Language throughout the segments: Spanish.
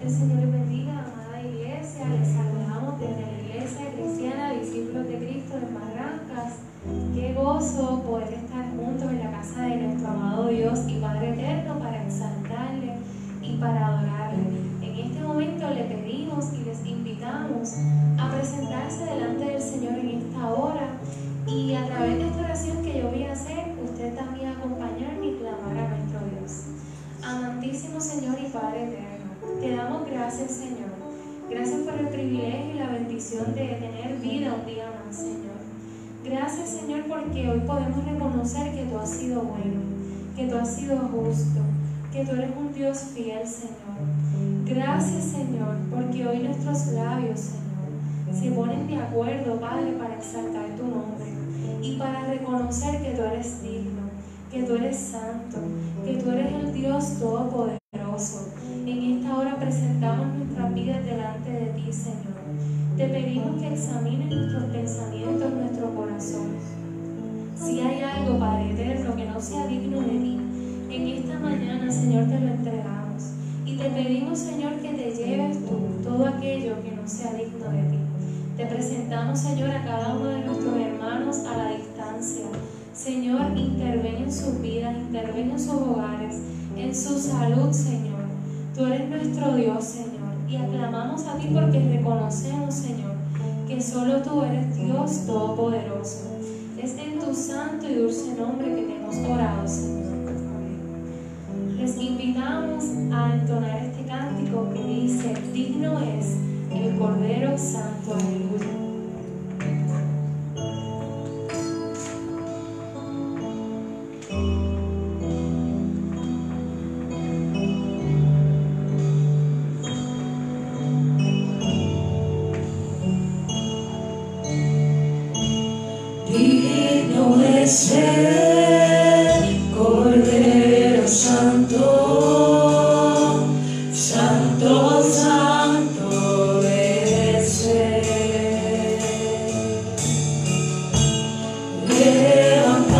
El Señor les bendiga, amada iglesia. Les saludamos desde la Iglesia Cristiana Discípulos de Cristo en Barrancas. Qué gozo poder estar juntos en la casa de nuestro amado Dios y Padre eterno para exaltarle y para adorarle. En este momento le pedimos y les invitamos a presentarse delante del Señor en esta hora, y a través de esta oración que yo voy a hacer, usted también acompañarme y clamar a nuestro Dios. Amantísimo Señor y Padre eterno, te damos gracias, Señor. Gracias por el privilegio y la bendición de tener vida un día más, Señor. Gracias, Señor, porque hoy podemos reconocer que tú has sido bueno, que tú has sido justo, que tú eres un Dios fiel, Señor. Gracias, Señor, porque hoy nuestros labios, Señor, se ponen de acuerdo, Padre, para exaltar tu nombre y para reconocer que tú eres digno, que tú eres santo, que tú eres el Dios todopoderoso. En esta hora presentamos nuestras vidas delante de ti, Señor. Te pedimos que examines nuestros pensamientos, nuestro corazón. Si hay algo, Padre eterno, que no sea digno de ti, en esta mañana, Señor, te lo entregamos. Y te pedimos, Señor, que te lleves tú todo aquello que no sea digno de ti. Te presentamos, Señor, a cada uno de nuestros hermanos a la distancia. Señor, interven en sus vidas, interven en sus hogares, en su salud, Señor. Tú eres nuestro Dios, Señor, y aclamamos a ti porque reconocemos, Señor, que solo tú eres Dios todopoderoso. Es en tu santo y dulce nombre que te hemos orado, Señor. Les invitamos a entonar este cántico que dice: digno es el Cordero Santo, aleluya. Digno es el Cordero Santo, Santo, Santo debe ser. Levantamos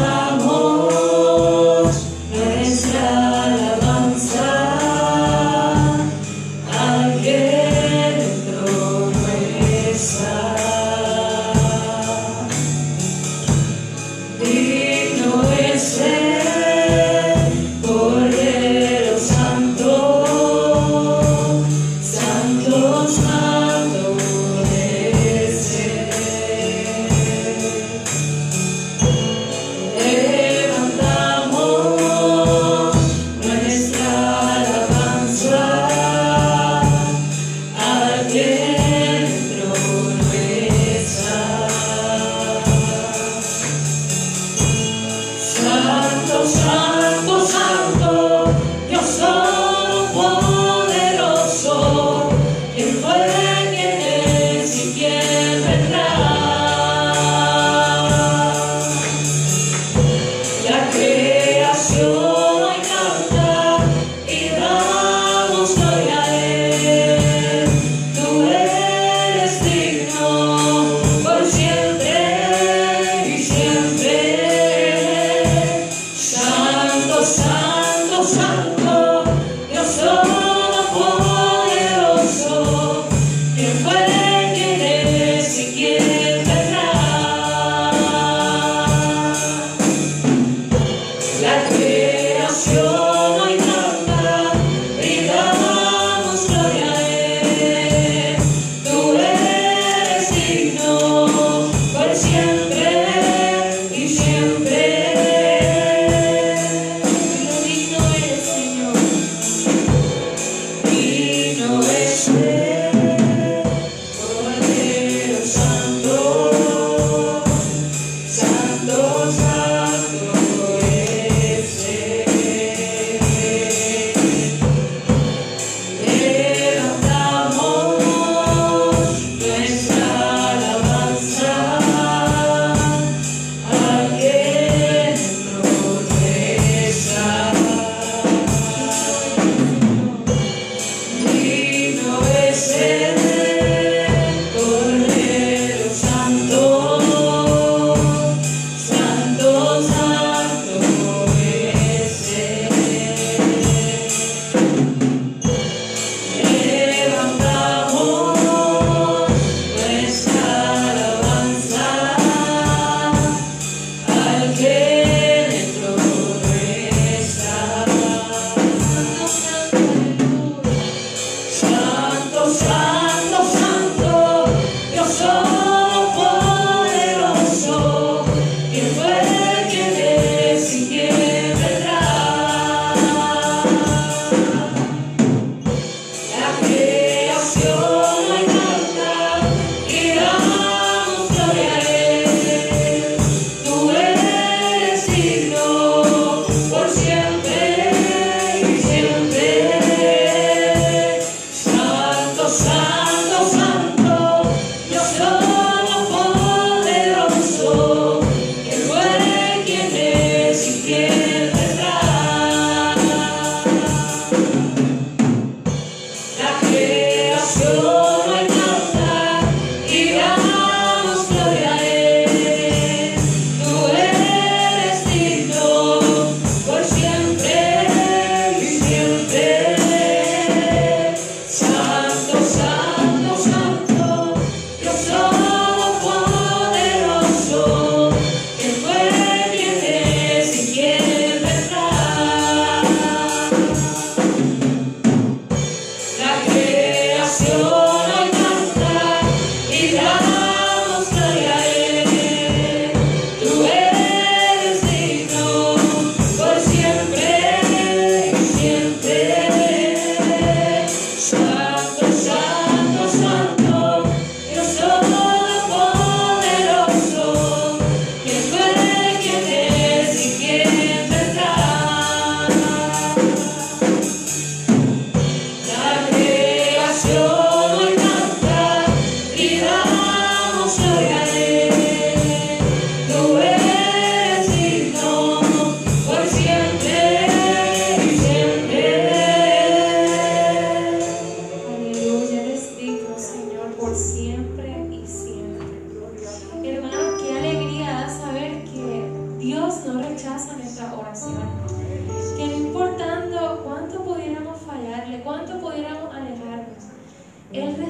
nuestra alabanza al que en el trono está. Digno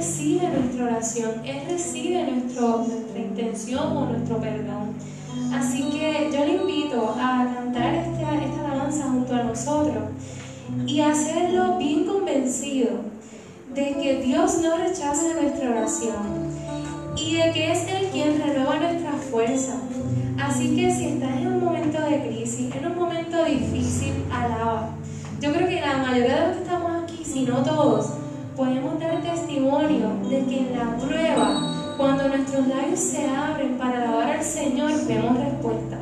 recibe nuestra oración, Él recibe nuestra intención o nuestro perdón. Así que yo le invito a cantar esta alabanza junto a nosotros y hacerlo bien convencido de que Dios no rechaza nuestra oración y de que es Él quien renueva nuestra fuerza. Así que si estás en un momento de crisis, en un momento difícil, alaba. Yo creo que la mayoría de los que estamos aquí, si no todos, podemos dar testimonio de que en la prueba, cuando nuestros labios se abren para alabar al Señor, vemos respuesta.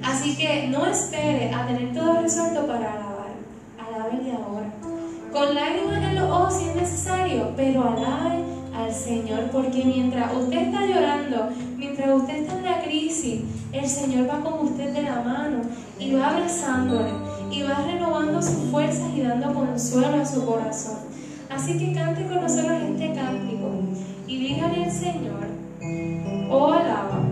Así que no espere a tener todo resuelto para alabar. Alábele ahora. Con lágrimas en los ojos si es necesario, pero alabe al Señor, porque mientras usted está llorando, mientras usted está en la crisis, el Señor va con usted de la mano y va abrazándole y va renovando sus fuerzas y dando consuelo a su corazón. Así que cante con nosotros este cántico y dígale al Señor: oh, alaba,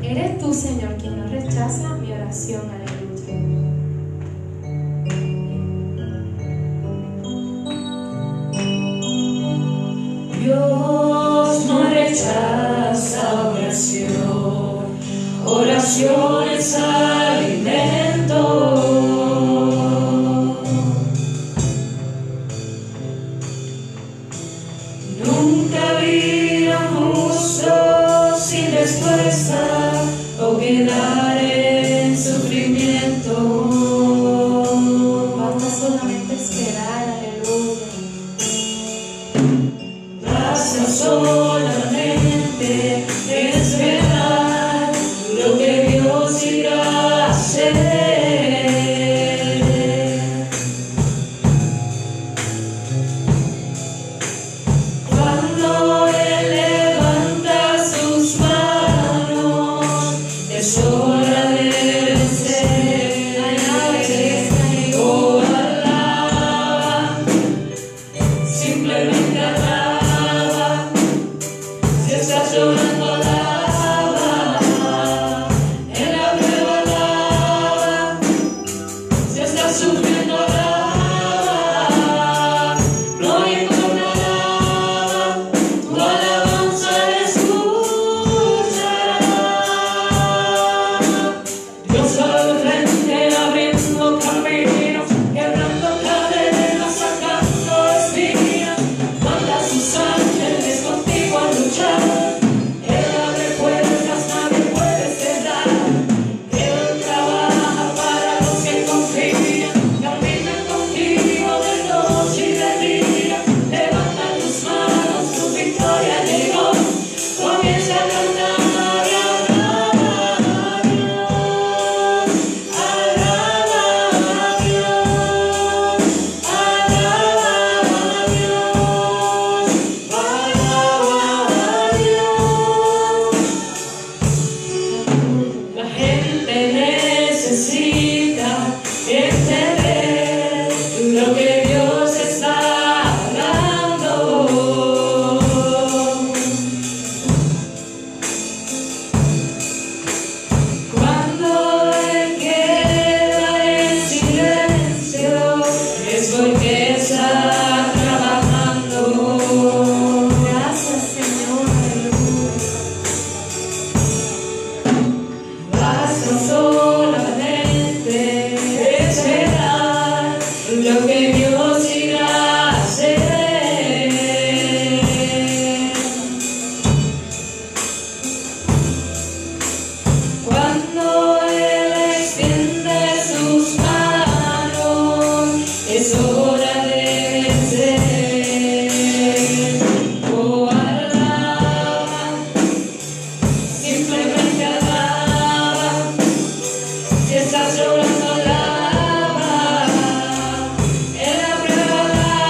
eres tú, Señor, quien no rechaza mi oración. Aleluya. Dios no rechaza oración, oración es alimento. Nunca vi a un justo sin respuesta o quedar en sufrimiento. Basta solamente esperar, aleluya. Basta solamente esperar lo que Dios irá a hacer. Cuando Él levanta sus manos, es hora de vencer. Oh, alaba, simplemente alaba. Si estás llorando, alaba. En la prueba, alaba. Si estás sufriendo, alaba. No importa, alaba. Tu alabanza escuchará. Dios al frente abriendo caminos, quebrando cadenas, sacando espinas. Manda a sus ángeles contigo a luchar. Él abre puertas, nadie puede cerrar. Él trabaja para los que confían. Camina contigo de noche y de día. Levanta tus manos, tu victoria llegó. Comienza a cantar y alaba a Dios. Alaba a Dios. Alaba a Dios. Alaba a Dios. La gente necesita entender lo que Dios está hablando. Cuando Él queda en silencio, es porque está trabajando. Gracias, Señor, aleluya. Basta solamente esperar lo que Dios irá a hacer. Cuando Él extiende sus manos, es hora de vencer. Oh, alaba, simplemente alaba. Si estás llorando, alaba. En la prueba, alaba.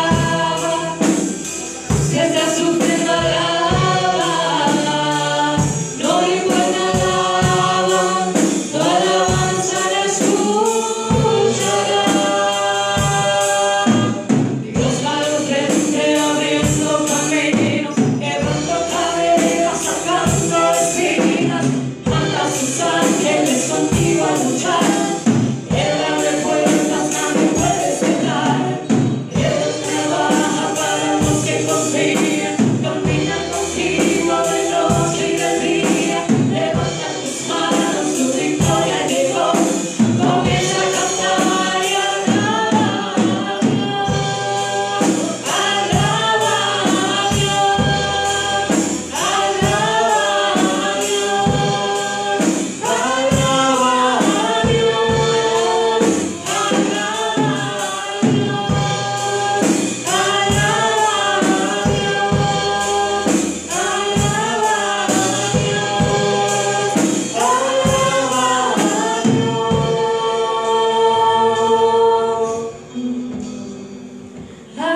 Gloria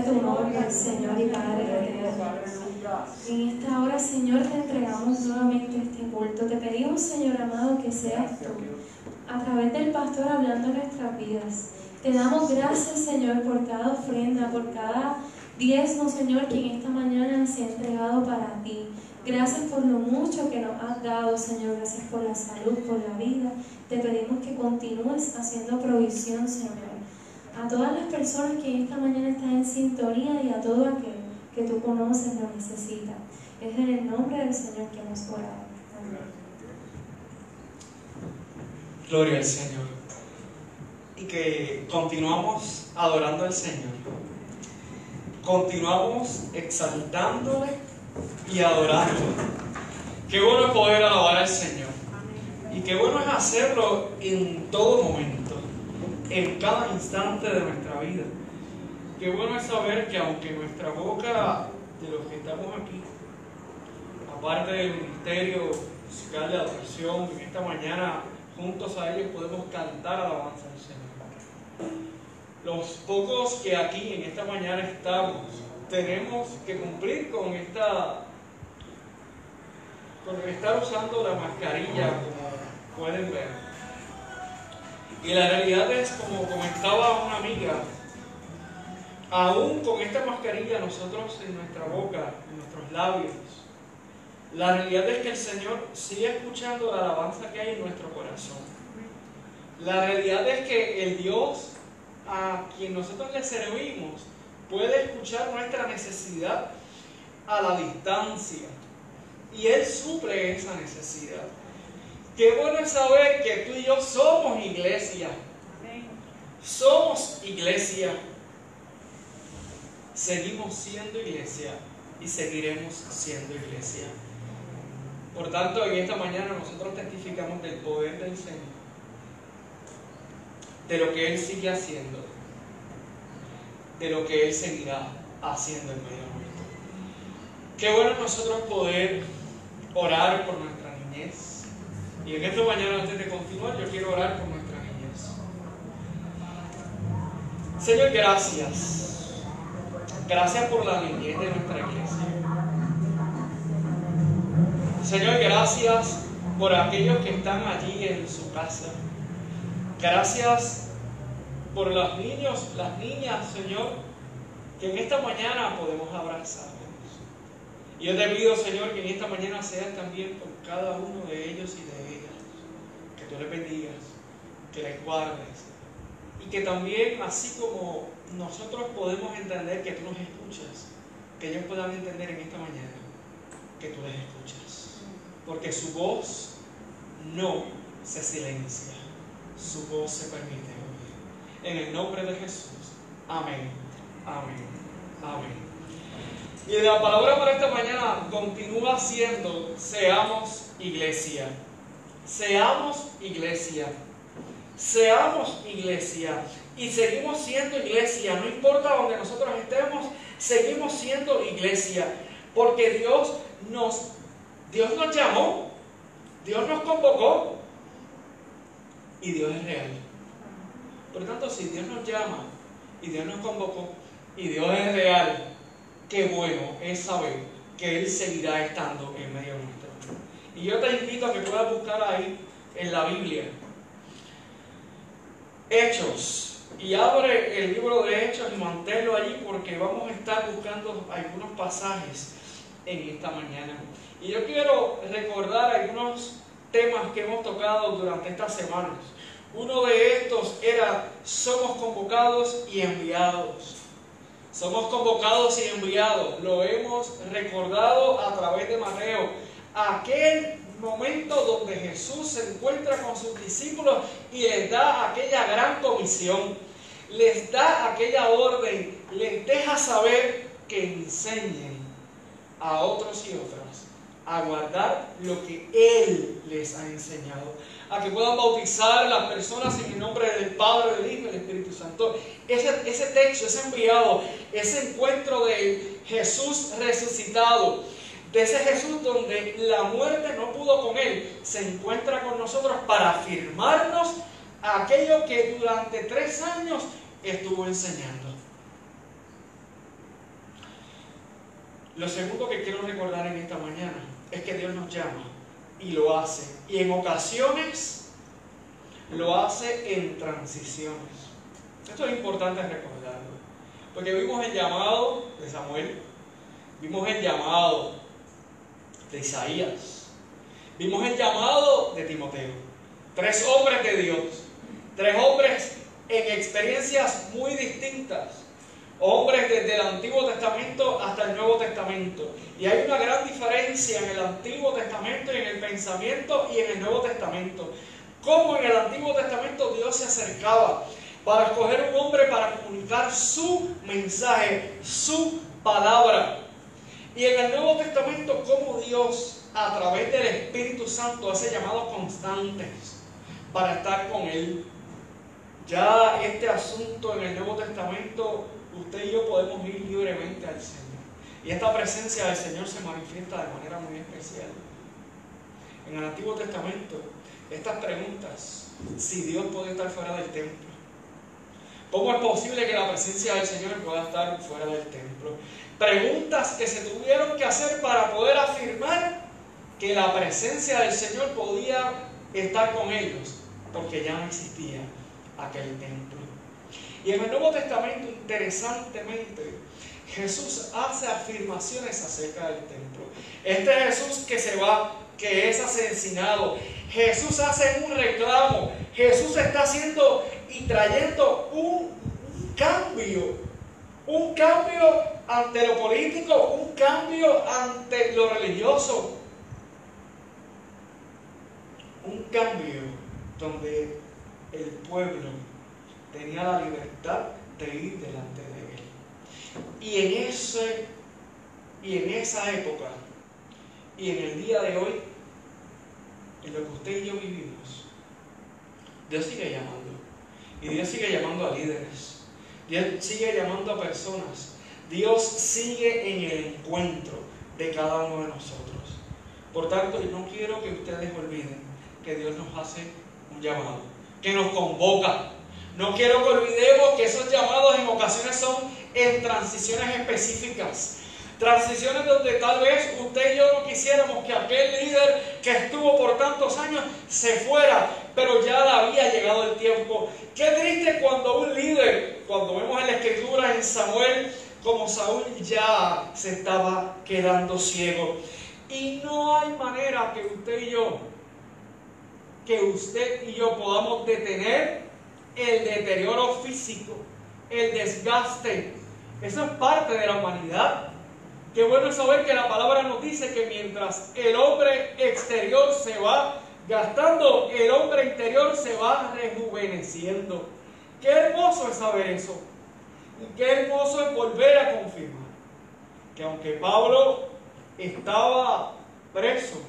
a tu nombre, Señor y Padre eterno. En esta hora, Señor, te entregamos nuevamente este culto. Te pedimos, Señor amado, que seas tú, a través del pastor, hablando en nuestras vidas. Te damos gracias, Señor, por cada ofrenda, por cada diezmo, Señor, que en esta mañana se ha entregado para ti. Gracias por lo mucho que nos has dado, Señor. Gracias por la salud, por la vida. Te pedimos que continúes haciendo provisión, Señor, a todas las personas que esta mañana están en sintonía y a todo aquel que tú conoces lo necesita. Es en el nombre del Señor que hemos orado. Amén. Gloria al Señor. Y que continuamos adorando al Señor. Continuamos exaltándole y adorándole. Qué bueno es poder alabar al Señor. Y qué bueno es hacerlo en todo momento, en cada instante de nuestra vida. Qué bueno es saber que aunque nuestra boca, de los que estamos aquí, aparte del ministerio musical de adoración, en esta mañana juntos a ellos podemos cantar alabanza al Señor. Los pocos que aquí en esta mañana estamos, tenemos que cumplir con estar usando la mascarilla, como pueden ver. Y la realidad es, como comentaba una amiga, aún con esta mascarilla nosotros en nuestra boca, en nuestros labios, la realidad es que el Señor sigue escuchando la alabanza que hay en nuestro corazón. La realidad es que el Dios a quien nosotros le servimos puede escuchar nuestra necesidad a la distancia y Él suple esa necesidad. Qué bueno es saber que tú y yo somos iglesia. Somos iglesia. Seguimos siendo iglesia y seguiremos siendo iglesia. Por tanto, en esta mañana nosotros testificamos del poder del Señor, de lo que Él sigue haciendo, de lo que Él seguirá haciendo en medio nuestro. Qué bueno es nosotros poder orar por nuestra niñez. Y en esta mañana, antes de continuar, yo quiero orar por nuestra niñez. Señor, gracias. Gracias por la niñez de nuestra iglesia. Señor, gracias por aquellos que están allí en su casa. Gracias por los niños, las niñas, Señor, que en esta mañana podemos abrazarlos. Y yo te pido, Señor, que en esta mañana seas también por cada uno de ellos y de ellas. Que tú les bendigas, que les guardes. Y que también, así como nosotros podemos entender que tú nos escuchas, que ellos puedan entender en esta mañana que tú les escuchas. Porque su voz no se silencia, su voz se permite oír. En el nombre de Jesús. Amén, amén, amén. Y la palabra para esta mañana continúa siendo: seamos iglesia. Seamos iglesia. Seamos iglesia. Y seguimos siendo iglesia. No importa donde nosotros estemos, seguimos siendo iglesia. Porque Dios nos llamó, Dios nos convocó y Dios es real. Por lo tanto, si Dios nos llama y Dios nos convocó y Dios es real, qué bueno es saber que Él seguirá estando en medio nuestro. Y yo te invito a que puedas buscar ahí en la Biblia Hechos, y abre el libro de Hechos y manténlo allí, porque vamos a estar buscando algunos pasajes en esta mañana. Y yo quiero recordar algunos temas que hemos tocado durante estas semanas. Uno de estos era: somos convocados y enviados. Somos convocados y enviados. Lo hemos recordado a través de Mateo. Aquel momento donde Jesús se encuentra con sus discípulos y les da aquella gran comisión. Les da aquella orden. Les deja saber que enseñen a otros y otras a guardar lo que Él les ha enseñado, a que puedan bautizar a las personas en el nombre del Padre, del Hijo y del Espíritu Santo. Ese texto, ese enviado, ese encuentro de Jesús resucitado, de ese Jesús donde la muerte no pudo pudo con Él, se encuentra con nosotros para afirmarnos aquello que durante 3 años estuvo enseñando. Lo segundo que quiero recordar en esta mañana es que Dios nos llama y lo hace. Y en ocasiones lo hace en transiciones. Esto es importante recordarlo. Porque vimos el llamado de Samuel, vimos el llamado de Isaías, vimos el llamado de Timoteo. 3 hombres de Dios, 3 hombres en experiencias muy distintas. Hombres desde el Antiguo Testamento hasta el Nuevo Testamento. Y hay una gran diferencia en el Antiguo Testamento y en el pensamiento y en el Nuevo Testamento. Como en el Antiguo Testamento Dios se acercaba para escoger un hombre para comunicar su mensaje, su palabra. Y en el Nuevo Testamento como Dios a través del Espíritu Santo hace llamados constantes para estar con Él. Ya este asunto en el Nuevo Testamento, usted y yo podemos ir libremente al Señor. Y esta presencia del Señor se manifiesta de manera muy especial. En el Antiguo Testamento, estas preguntas, si Dios puede estar fuera del templo, ¿cómo es posible que la presencia del Señor pueda estar fuera del templo? Preguntas que se tuvieron que hacer para poder afirmar que la presencia del Señor podía estar con ellos, porque ya no existía aquel templo. Y en el Nuevo Testamento, interesantemente, Jesús hace afirmaciones acerca del templo. Este Jesús que se va, que es asesinado, Jesús hace un reclamo, Jesús está haciendo y trayendo un cambio ante lo político, un cambio ante lo religioso, un cambio donde el pueblo tenía la libertad de ir delante de Él. Y en esa época, y en el día de hoy, en lo que usted y yo vivimos, Dios sigue llamando. Y Dios sigue llamando a líderes. Dios sigue llamando a personas. Dios sigue en el encuentro de cada uno de nosotros. Por tanto, yo no quiero que ustedes olviden que Dios nos hace un llamado, que nos convoca. No quiero que olvidemos que esos llamados en ocasiones son en transiciones específicas. Transiciones donde tal vez usted y yo no quisiéramos que aquel líder que estuvo por tantos años se fuera, pero ya le había llegado el tiempo. Qué triste cuando un líder, cuando vemos en la Escritura en Samuel, como Saúl ya se estaba quedando ciego. Y no hay manera que usted y yo podamos detener el deterioro físico, el desgaste. Eso es parte de la humanidad. Qué bueno saber que la palabra nos dice que mientras el hombre exterior se va gastando, el hombre interior se va rejuveneciendo. Qué hermoso es saber eso. Y qué hermoso es volver a confirmar que aunque Pablo estaba preso,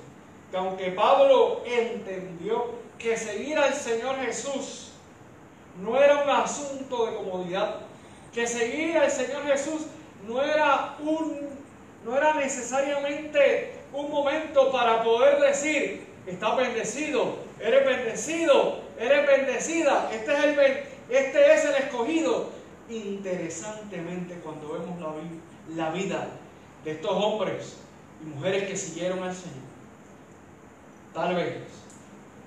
que aunque Pablo entendió que seguir al Señor Jesús no era un asunto de comodidad, que seguir al Señor Jesús no era necesariamente un momento para poder decir, estás bendecido, eres bendecida, este es el escogido. Interesantemente, cuando vemos la vida de estos hombres y mujeres que siguieron al Señor, tal vez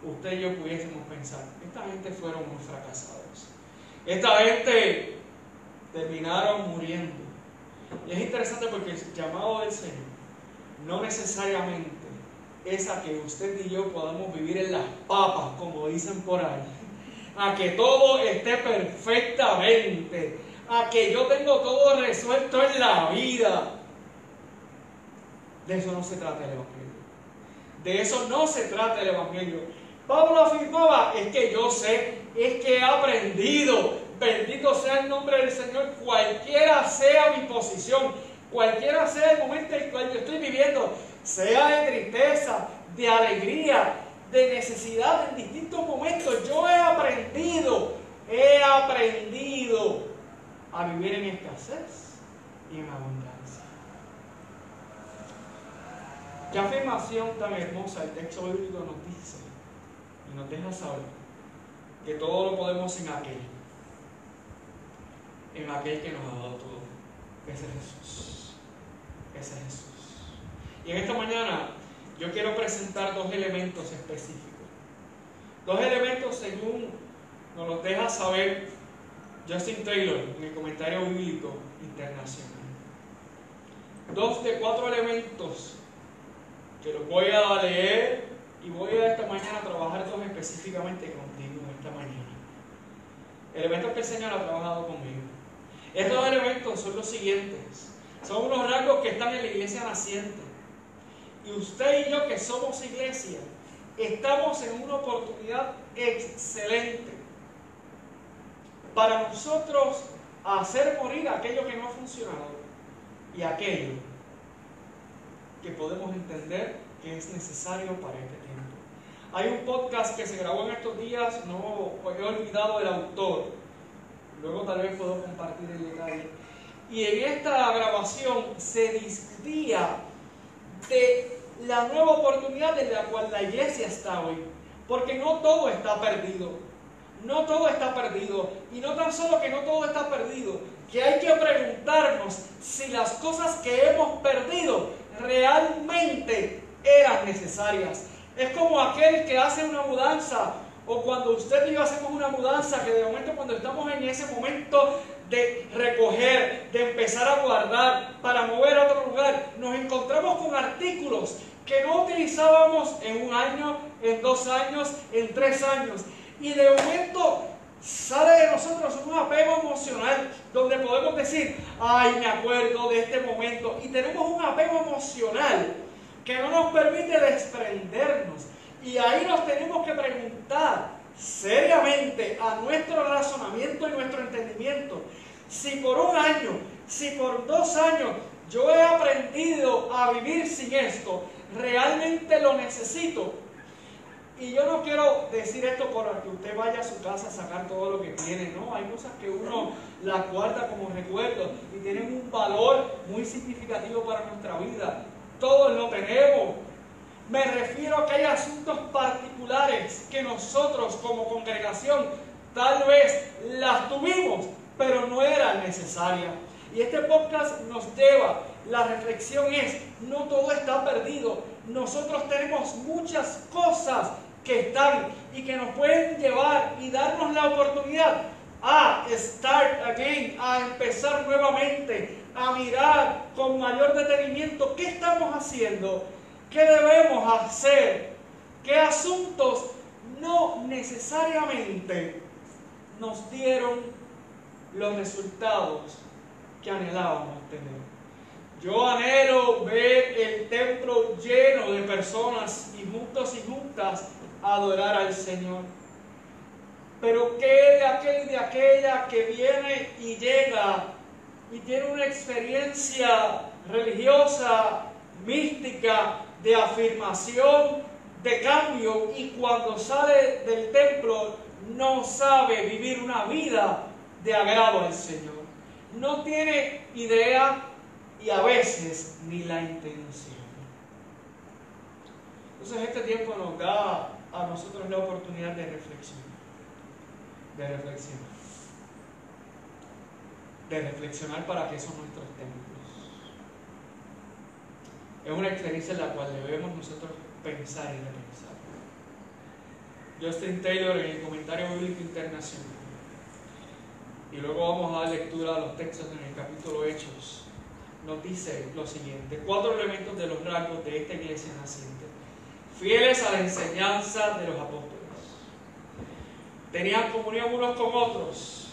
usted y yo pudiésemos pensar, esta gente fueron muy fracasados, esta gente terminaron muriendo. Y es interesante porque el llamado del Señor no necesariamente es a que usted y yo podamos vivir en las papas, como dicen por ahí, a que todo esté perfectamente, a que yo tengo todo resuelto en la vida. De eso no se trata el Evangelio. De eso no se trata el Evangelio. Pablo afirmaba, es que yo sé, es que he aprendido. Bendito sea el nombre del Señor, cualquiera sea mi posición, cualquiera sea el momento en el cual yo estoy viviendo, sea de tristeza, de alegría, de necesidad, en distintos momentos, yo he aprendido a vivir en escasez y en abundancia. ¿Qué afirma afirmación tan hermosa el texto bíblico nos dice y nos deja saber que todo lo podemos en aquel que nos ha dado todo. Ese es Jesús. Ese es Jesús. Y en esta mañana yo quiero presentar dos elementos específicos. Dos elementos según nos los deja saber Justin Taylor en el Comentario Bíblico Internacional. 2 de 4 elementos que los voy a leer y voy a esta mañana a trabajar dos específicamente contigo esta mañana. Elementos que el Señor ha trabajado conmigo. Estos elementos son los siguientes. Son unos rasgos que están en la iglesia naciente. Y usted y yo que somos iglesia, estamos en una oportunidad excelente para nosotros hacer morir aquello que no ha funcionado y aquello que podemos entender que es necesario para este tiempo. Hay un podcast que se grabó en estos días, no he olvidado el autor, luego tal vez puedo compartir el detalle, y en esta grabación se discutía de la nueva oportunidad en la cual la iglesia está hoy, porque no todo está perdido, no todo está perdido, y no tan solo que no todo está perdido, que hay que preguntarnos si las cosas que hemos perdido realmente eran necesarias. Es como aquel que hace una mudanza, o cuando usted y yo hacemos una mudanza, que de momento cuando estamos en ese momento de recoger, de empezar a guardar para mover a otro lugar, nos encontramos con artículos que no utilizábamos en 1 año, en 2 años, en 3 años, y de momento sale de nosotros un apego emocional donde podemos decir, ay, me acuerdo de este momento, y tenemos un apego emocional que no nos permite desprendernos, y ahí nos tenemos que preguntar seriamente a nuestro razonamiento y nuestro entendimiento, si por 1 año, si por 2 años yo he aprendido a vivir sin esto, realmente lo necesito. Y yo no quiero decir esto para que usted vaya a su casa a sacar todo lo que tiene, no, hay cosas que uno las guarda como recuerdos y tienen un valor muy significativo para nuestra vida. Todos lo tenemos. Me refiero a que hay asuntos particulares que nosotros como congregación tal vez las tuvimos, pero no eran necesarias. Y este podcast nos lleva, la reflexión es, no todo está perdido. Nosotros tenemos muchas cosas que están y que nos pueden llevar y darnos la oportunidad a start again, a empezar nuevamente, a mirar con mayor detenimiento qué estamos haciendo, qué debemos hacer, qué asuntos no necesariamente nos dieron los resultados que anhelábamos tener. Yo anhelo ver el templo lleno de personas y juntos y juntas adorar al Señor. Pero ¿qué de aquel y de aquella que viene y llega y tiene una experiencia religiosa, mística, de afirmación, de cambio, y cuando sale del templo no sabe vivir una vida de agrado al Señor? No tiene idea y a veces ni la intención. Entonces este tiempo nos da a nosotros la oportunidad de reflexionar. De reflexionar para qué son nuestros templos. Es una experiencia en la cual debemos nosotros pensar y repensar. Justin Taylor en el Comentario Bíblico Internacional, y luego vamos a dar lectura a los textos en el capítulo Hechos, nos dice lo siguiente: 4 elementos de los rasgos de esta iglesia naciente. Fieles a la enseñanza de los apóstoles, tenían comunión unos con otros,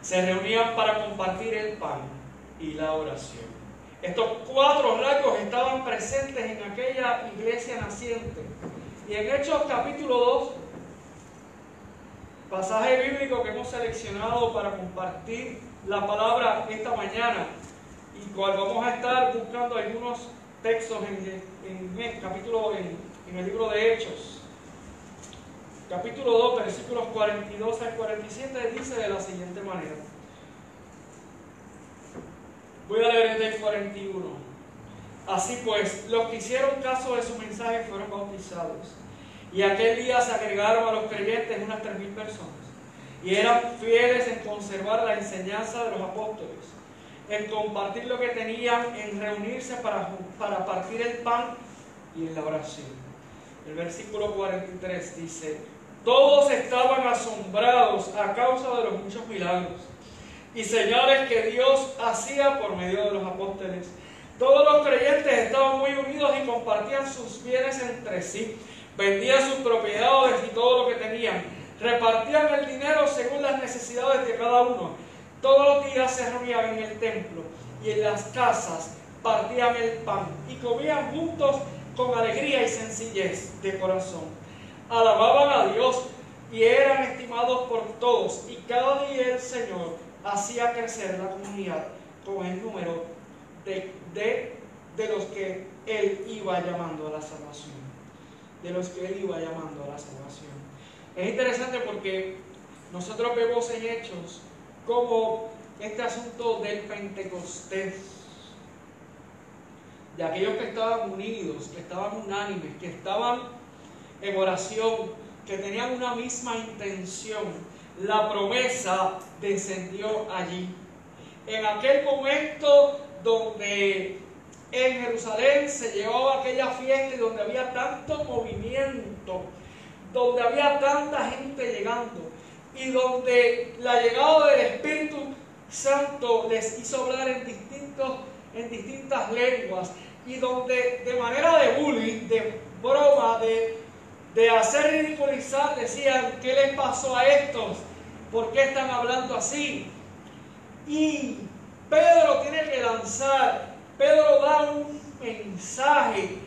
se reunían para compartir el pan y la oración. Estos 4 rasgos estaban presentes en aquella iglesia naciente. Y en Hechos capítulo 2, pasaje bíblico que hemos seleccionado para compartir la palabra esta mañana, y cual vamos a estar buscando algunos textos en el libro de Hechos. Capítulo 2, versículos 42 al 47, dice de la siguiente manera. Voy a leer desde el 41. Así pues, los que hicieron caso de su mensaje fueron bautizados. Y aquel día se agregaron a los creyentes unas 3.000 personas. Y eran fieles en conservar la enseñanza de los apóstoles, en compartir lo que tenían, en reunirse para partir el pan y en la oración. El versículo 43 dice: todos estaban asombrados a causa de los muchos milagros y señales que Dios hacía por medio de los apóstoles. Todos los creyentes estaban muy unidos y compartían sus bienes entre sí, vendían sus propiedades y todo lo que tenían, repartían el dinero según las necesidades de cada uno. Todos los días se reunían en el templo y en las casas partían el pan y comían juntos con alegría y sencillez de corazón. Alababan a Dios y eran estimados por todos, y cada día el Señor hacía crecer la comunidad con el número de los que Él iba llamando a la salvación. De los que Él iba llamando a la salvación. Es interesante porque nosotros vemos en Hechos como este asunto del Pentecostés, de aquellos que estaban unidos, que estaban unánimes, que estaban en oración, que tenían una misma intención, la promesa descendió allí. En aquel momento donde en Jerusalén se llevaba aquella fiesta y donde había tanto movimiento, donde había tanta gente llegando y donde la llegada del Espíritu Santo les hizo hablar en distintas lenguas, y donde de manera de bullying, de broma, de hacer ridiculizar, decían: ¿qué les pasó a estos? ¿Por qué están hablando así? Y Pedro tiene que lanzar, Pedro da un mensaje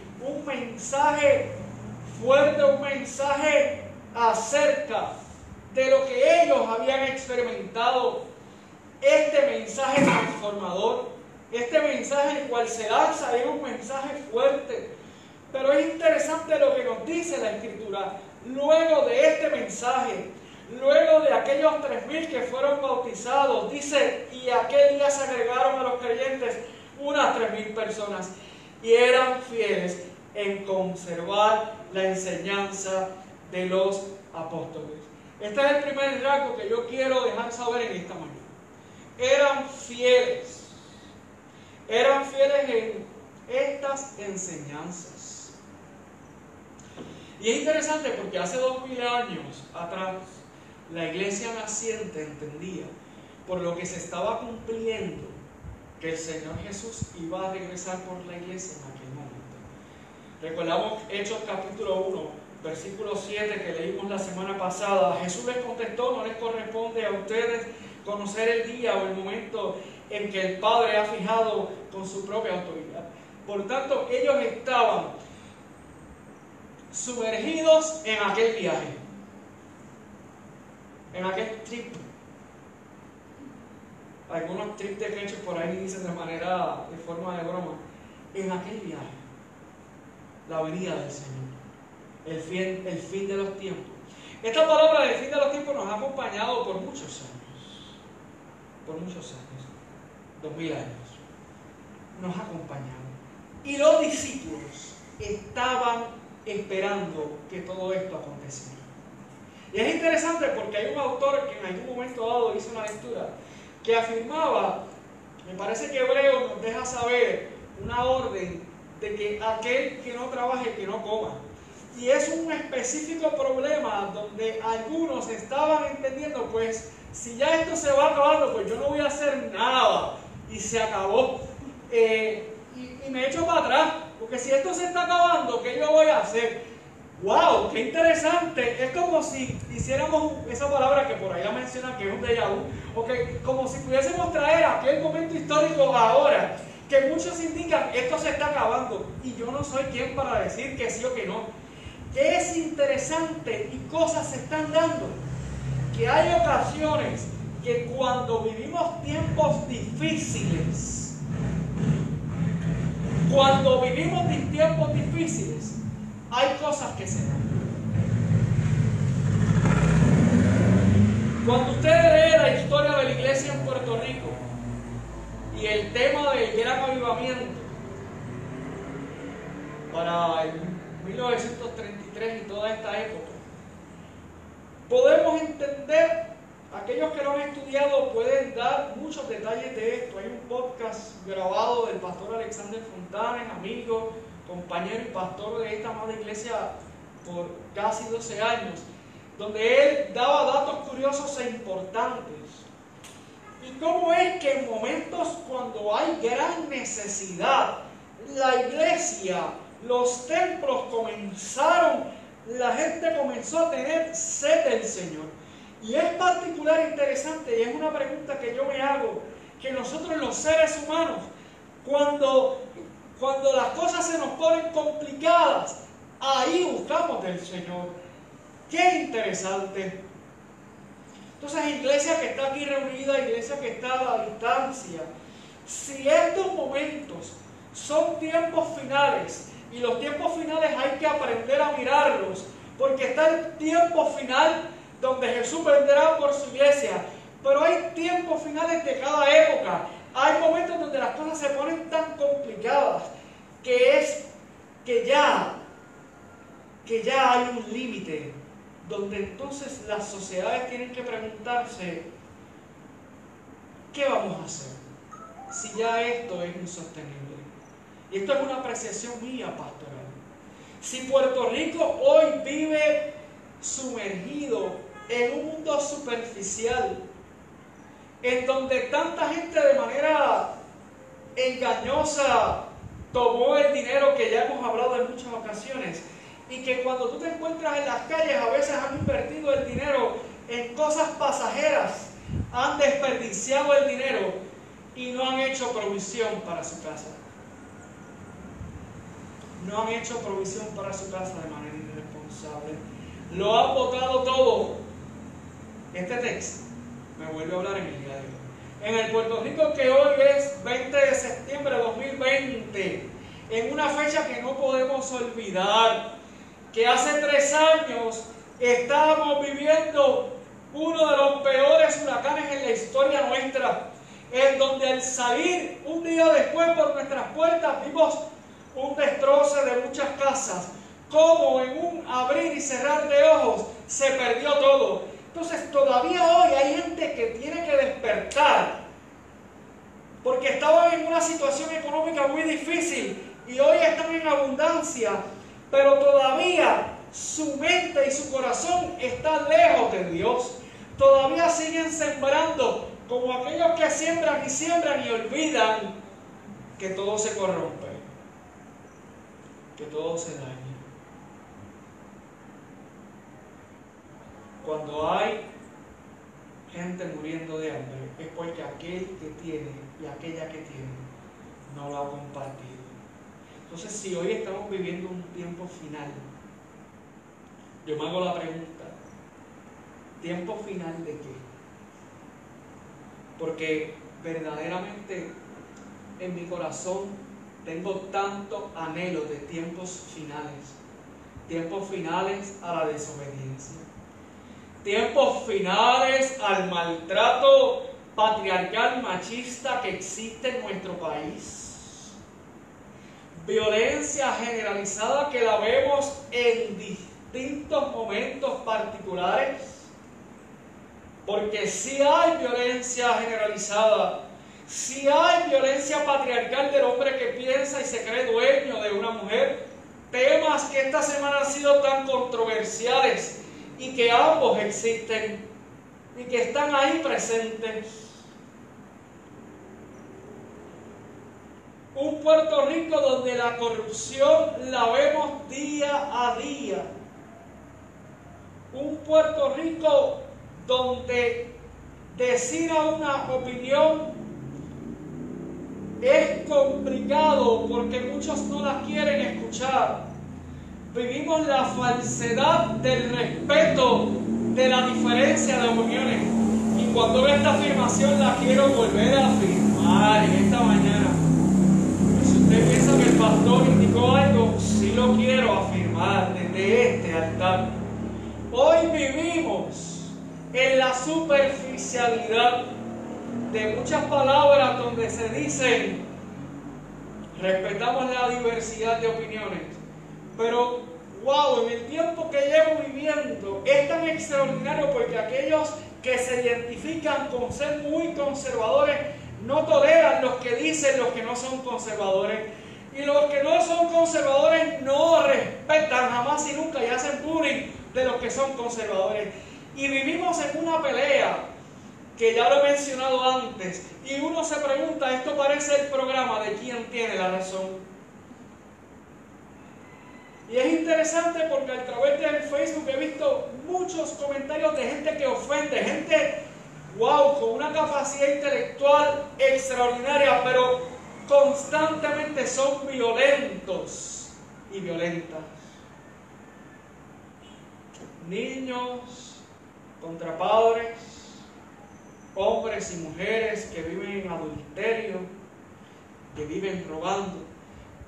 fuerte, un mensaje acerca de lo que ellos habían experimentado. Este mensaje transformador, este mensaje el cual se lanza, es un mensaje fuerte. Pero es interesante lo que nos dice la Escritura. Luego de este mensaje, luego de aquellos 3.000 que fueron bautizados, dice: y aquel día se agregaron a los creyentes unas 3.000 personas, y eran fieles en conservar la enseñanza de los apóstoles. Este es el primer rasgo que yo quiero dejar saber en esta mañana. Eran fieles en estas enseñanzas. Y es interesante porque hace 2.000 años atrás la iglesia naciente entendía, por lo que se estaba cumpliendo, que el Señor Jesús iba a regresar por la iglesia en aquel momento. Recordamos Hechos capítulo 1, versículo 7 que leímos la semana pasada. Jesús les contestó: no les corresponde a ustedes conocer el día o el momento en que el Padre ha fijado con su propia autoridad. Por tanto, ellos estaban sumergidos en aquel viaje, en aquel trip. Algunos trips de hechos por ahí dicen de forma de broma, en aquel viaje, la venida del Señor, el fin de los tiempos. Esta palabra del fin de los tiempos nos ha acompañado por muchos años, 2.000 años, nos ha acompañado. Y los discípulos estaban esperando que todo esto aconteciera. Y es interesante porque hay un autor que en algún momento dado hizo una lectura que afirmaba, me parece que Hebreo nos deja saber una orden de que aquel que no trabaje, que no coma. Y es un específico problema donde algunos estaban entendiendo: pues si ya esto se va acabando, pues yo no voy a hacer nada y se acabó. Y me echo para atrás, porque si esto se está acabando, ¿qué yo voy a hacer? ¡Wow! ¡Qué interesante! Es como si hiciéramos esa palabra que por ahí la mencionan, que es un déjà vu, okay, como si pudiésemos traer aquel momento histórico ahora, que muchos indican: esto se está acabando, y yo no soy quien para decir que sí o que no. Es interesante y cosas se están dando, que hay ocasiones que cuando vivimos tiempos difíciles, hay cosas que se dan. Cuando usted lee la historia de la iglesia en Puerto Rico y el tema del gran avivamiento, para el 1933 y toda esta época. Podemos entender, aquellos que lo han estudiado pueden dar muchos detalles de esto. Hay un podcast grabado del pastor Alexander Fontanes, amigo, compañero y pastor de esta amada iglesia por casi 12 años, donde él daba datos curiosos e importantes. Y cómo es que en momentos cuando hay gran necesidad, la iglesia, los templos comenzaron, la gente comenzó a tener sed del Señor. Y es particular interesante, y es una pregunta que yo me hago, que nosotros los seres humanos, cuando las cosas se nos ponen complicadas, ahí buscamos del Señor. ¡Qué interesante! Entonces, iglesia que está aquí reunida, iglesia que está a la distancia, si estos momentos son tiempos finales, y los tiempos finales hay que aprender a mirarlos, porque está el tiempo final donde Jesús vendrá por su iglesia, pero hay tiempos finales de cada época. Hay momentos donde las cosas se ponen tan complicadas que ya hay un límite, donde entonces las sociedades tienen que preguntarse, ¿qué vamos a hacer si ya esto es insostenible? Y esto es una apreciación mía pastoral. Si Puerto Rico hoy vive sumergido en un mundo superficial, en donde tanta gente de manera engañosa tomó el dinero, que ya hemos hablado en muchas ocasiones, y que cuando tú te encuentras en las calles a veces han invertido el dinero en cosas pasajeras, han desperdiciado el dinero y no han hecho provisión para su casa. No han hecho provisión para su casa de manera irresponsable. Lo han botado todo. Este texto me vuelve a hablar en el día de hoy. En el Puerto Rico que hoy es 20 de septiembre de 2020, en una fecha que no podemos olvidar, que hace 3 años estábamos viviendo uno de los peores huracanes en la historia nuestra, en donde al salir un día después por nuestras puertas vimos un destroce de muchas casas, como en un abrir y cerrar de ojos se perdió todo. Entonces todavía hoy hay gente que tiene que despertar, porque estaban en una situación económica muy difícil y hoy están en abundancia, pero todavía su mente y su corazón están lejos de Dios. Todavía siguen sembrando como aquellos que siembran y olvidan que todo se corrompe, que todo se daña. Cuando hay gente muriendo de hambre, es porque aquel que tiene y aquella que tiene no lo ha compartido. Entonces, si hoy estamos viviendo un tiempo final, yo me hago la pregunta, ¿tiempo final de qué? Porque verdaderamente en mi corazón tengo tanto anhelo de tiempos finales a la desobediencia, tiempos finales al maltrato patriarcal machista que existe en nuestro país, violencia generalizada que la vemos en distintos momentos particulares, porque si hay violencia generalizada, si hay violencia patriarcal del hombre que piensa y se cree dueño de una mujer, temas que esta semana han sido tan controversiales y que ambos existen y que están ahí presentes. Un Puerto Rico donde la corrupción la vemos día a día. Un Puerto Rico donde decir una opinión es complicado porque muchos no la quieren escuchar. Vivimos la falsedad del respeto de la diferencia de opiniones. Y cuando veo esta afirmación la quiero volver a afirmar en esta mañana. Si usted piensa que el pastor indicó algo, sí lo quiero afirmar desde este altar. Hoy vivimos en la superficialidad de muchas palabras donde se dicen respetamos la diversidad de opiniones, Pero, wow, en el tiempo que llevo viviendo es tan extraordinario porque aquellos que se identifican con ser muy conservadores no toleran los que dicen los que no son conservadores. Y los que no son conservadores no respetan jamás y nunca y hacen bullying de los que son conservadores. Y vivimos en una pelea que ya lo he mencionado antes. Y uno se pregunta, esto parece el programa de quién tiene la razón. Y es interesante porque a través del Facebook he visto muchos comentarios de gente que ofende, gente, wow, con una capacidad intelectual extraordinaria, pero constantemente son violentos y violentas. Niños contra padres, hombres y mujeres que viven en adulterio, que viven robando,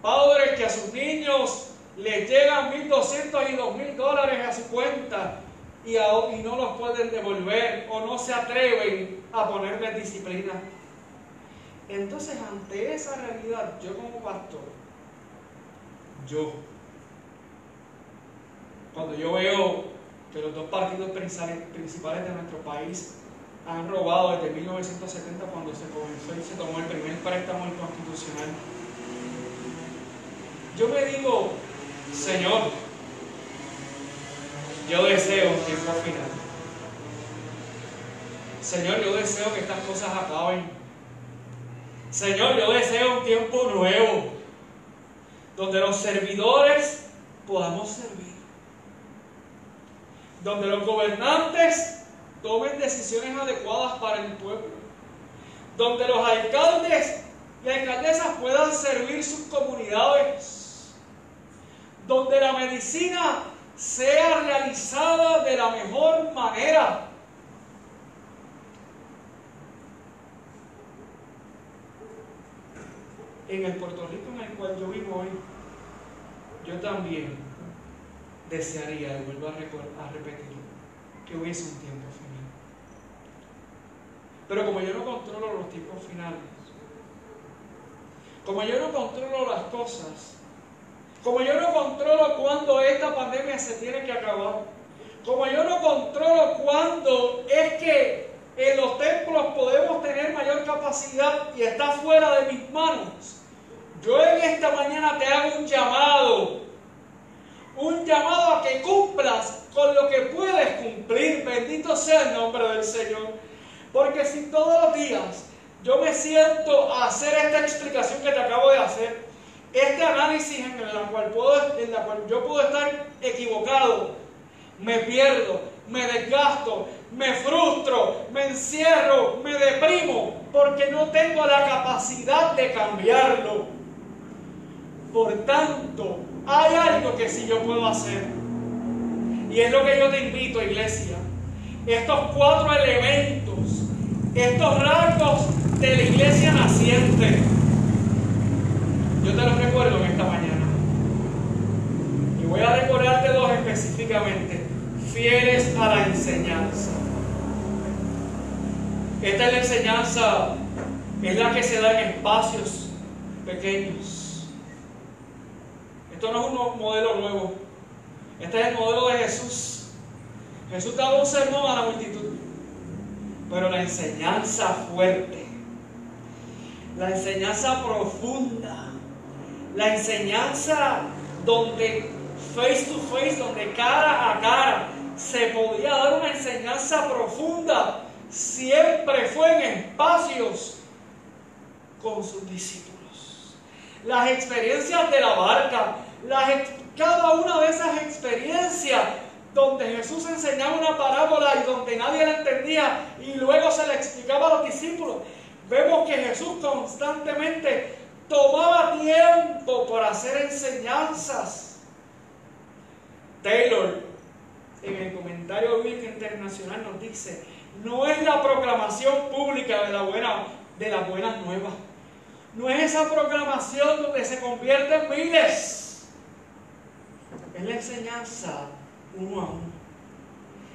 padres que a sus niños les llegan $1,200 y $2,000 a su cuenta y no los pueden devolver o no se atreven a ponerles disciplina. Entonces, ante esa realidad, yo como pastor, cuando yo veo que los dos partidos principales de nuestro país han robado desde 1970 cuando se comenzó y se tomó el primer préstamo constitucional, yo me digo, Señor, yo deseo un tiempo final. Señor, yo deseo que estas cosas acaben. Señor, yo deseo un tiempo nuevo, donde los servidores podamos servir, donde los gobernantes tomen decisiones adecuadas para el pueblo, donde los alcaldes y alcaldesas puedan servir sus comunidades, donde la medicina sea realizada de la mejor manera. En el Puerto Rico en el cual yo vivo hoy, yo también desearía, y vuelvo a repetirlo, que hubiese un tiempo final. Pero como yo no controlo los tiempos finales, como yo no controlo las cosas, como yo no controlo cuándo esta pandemia se tiene que acabar, como yo no controlo cuándo es que en los templos podemos tener mayor capacidad y está fuera de mis manos, yo en esta mañana te hago un llamado a que cumplas con lo que puedes cumplir. Bendito sea el nombre del Señor, porque si todos los días yo me siento a hacer esta explicación que te acabo de hacer, este análisis en la cual yo puedo estar equivocado, me pierdo, me desgasto, me frustro, me encierro, me deprimo, porque no tengo la capacidad de cambiarlo. Por tanto, hay algo que sí yo puedo hacer, y es lo que yo te invito, iglesia. Estos 4 elementos, estos rasgos de la iglesia naciente, yo te los recuerdo en esta mañana. Y voy a recordarte 2 específicamente. Fieles a la enseñanza. Esta es la enseñanza, es la que se da en espacios pequeños. Esto no es un modelo nuevo. Este es el modelo de Jesús. Jesús daba un sermón a la multitud, pero la enseñanza fuerte, la enseñanza profunda, la enseñanza donde face to face, donde cara a cara se podía dar una enseñanza profunda, siempre fue en espacios con sus discípulos. Las experiencias de la barca, cada una de esas experiencias donde Jesús enseñaba una parábola y donde nadie la entendía y luego se la explicaba a los discípulos, vemos que Jesús constantemente tomaba tiempo para hacer enseñanzas. Taylor, en el Comentario Bíblico Internacional, nos dice: no es la proclamación pública de las buenas nuevas, no es esa proclamación donde se convierten miles, es la enseñanza uno a uno.